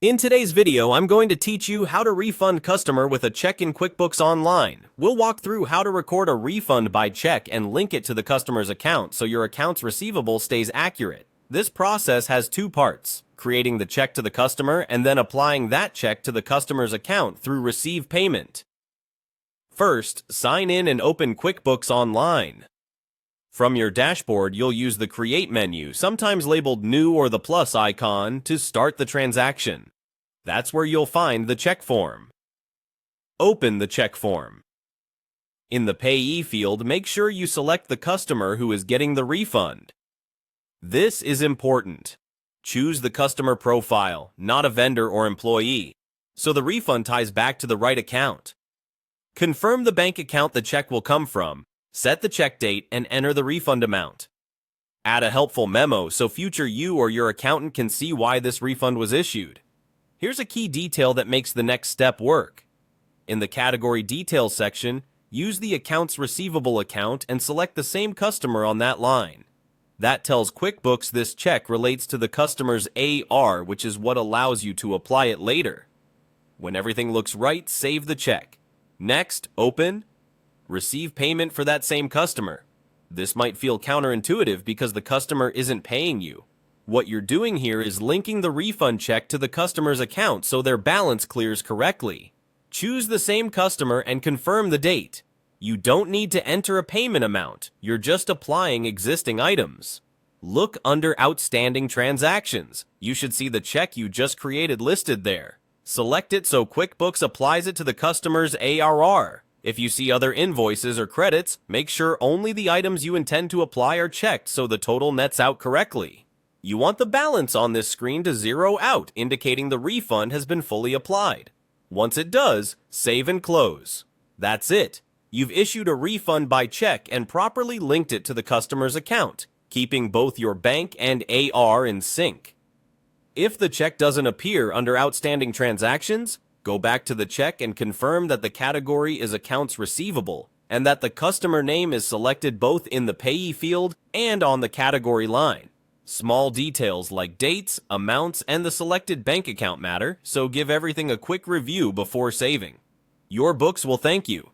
In today's video, I'm going to teach you how to refund customer with a check in QuickBooks Online. We'll walk through how to record a refund by check and link it to the customer's account so your accounts receivable stays accurate. This process has two parts: creating the check to the customer and then applying that check to the customer's account through Receive Payment. First, sign in and open QuickBooks Online. From your dashboard, you'll use the Create menu, sometimes labeled New or the plus icon, to start the transaction. That's where you'll find the check form. Open the check form. In the Payee field, make sure you select the customer who is getting the refund. This is important. Choose the customer profile, not a vendor or employee, so the refund ties back to the right account. Confirm the bank account the check will come from. Set the check date and enter the refund amount. Add a helpful memo so future you or your accountant can see why this refund was issued. Here's a key detail that makes the next step work. In the Category Details section, use the Accounts Receivable account and select the same customer on that line. That tells QuickBooks this check relates to the customer's AR, which is what allows you to apply it later. When everything looks right, save the check. Next, open Receive Payment for that same customer. This might feel counterintuitive because the customer isn't paying you. What you're doing here is linking the refund check to the customer's account so their balance clears correctly. Choose the same customer and confirm the date. You don't need to enter a payment amount, you're just applying existing items. Look under Outstanding Transactions. You should see the check you just created listed there. Select it so QuickBooks applies it to the customer's ARR. If you see other invoices or credits, make sure only the items you intend to apply are checked so the total nets out correctly. You want the balance on this screen to zero out, indicating the refund has been fully applied. Once it does, save and close. That's it. You've issued a refund by check and properly linked it to the customer's account, keeping both your bank and AR in sync. If the check doesn't appear under Outstanding Transactions, go back to the check and confirm that the category is Accounts Receivable and that the customer name is selected both in the Payee field and on the category line. Small details like dates, amounts, and the selected bank account matter, so give everything a quick review before saving. Your books will thank you.